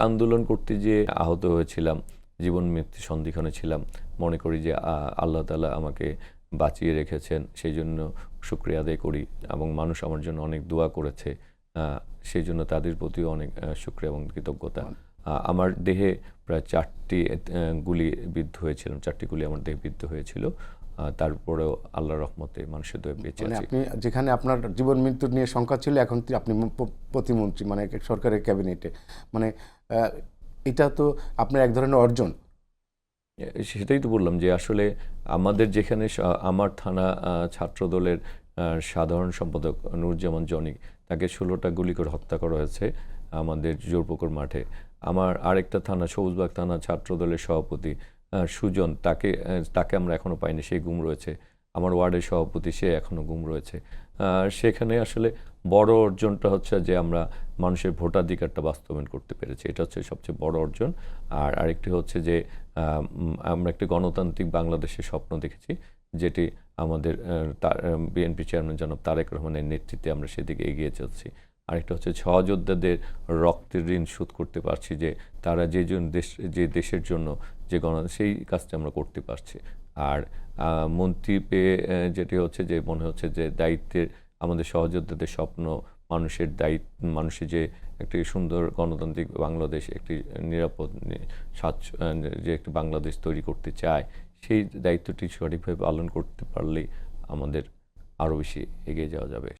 আন্দোলন করতে যেয়ে আহত হয়েছিলাম, জীবন মৃত্যু সন্ধিক্ষণে ছিলাম। মনে করি যে আল্লাহ তাআলা আমাকে বাঁচিয়ে রেখেছেন, সেই জন্য শুকরিয়া আদায় করি এবং মানুষ আমার জন্য অনেক দোয়া করেছে। সেই জন্য তাদের প্রতিও অনেক শুকরিয়া এবং কৃতজ্ঞতা। আমার দেহে প্রায় ৪টি গুলি বিদ্ধ হয়েছিলাম, ৪টি গুলি আমার দেহে বিদ্ধ হয়েছিল। তারপরেও আল্লাহর রহমতে মানুষের দয়ায় বেঁচে মানে আছি। আপনি যেখানে আপনার জীবন মৃত্যু নিয়ে শঙ্কা ছিল, এখন আপনি প্রতিমন্ত্রী, মানে সরকারের ক্যাবিনেটে, মানে এটা তো আপনার এক ধরনের অর্জন। সেটাই তো বললাম যে আসলে আমাদের যেখানে আমার থানা ছাত্রদলের সাধারণ সম্পাদক নূরজামান জনি, তাকে ১৬টা গুলি করে হত্যা করা হয়েছে আমাদের জোরপুকুর মাঠে। আমার আরেকটা থানা সবুজবাগ থানা ছাত্রদলের সভাপতি সুজন, তাকে আমরা এখনো পাইনি, সে গুম রয়েছে। আমার ওয়ার্ডের সভাপতি, সে এখনো গুম রয়েছে। সেখানে আসলে বড় অর্জনটা হচ্ছে যে আমরা মানুষের ভোটাধিকারটা বাস্তবায়ন করতে পেরেছি, এটা হচ্ছে সবচেয়ে বড় অর্জন। আর আরেকটি হচ্ছে যে আমরা একটি গণতান্ত্রিক বাংলাদেশের স্বপ্ন দেখেছি, যেটি আমাদের বিএনপি চেয়ারম্যান জনাব তারেক রহমানের নেতৃত্বে আমরা সেদিকে এগিয়ে চলছি। আরেকটা হচ্ছে সহযোদ্ধাদের রক্তের ঋণ শোধ করতে পারছি, যে তারা যে দেশের জন্য যে সেই কাজটা আমরা করতে পারছি। আর মন্ত্রী পেয়ে যেটি হচ্ছে যে মনে হচ্ছে যে দায়িত্বের, আমাদের সহযোদ্ধাদের স্বপ্ন, মানুষের দায়িত্ব, মানুষের যে একটি সুন্দর গণতান্ত্রিক বাংলাদেশ, একটি নিরাপদ যে একটি বাংলাদেশ তৈরি করতে চায়, সেই দায়িত্বটি সঠিকভাবে পালন করতে পারলেই আমাদের আরও বেশি এগিয়ে যাওয়া যাবে।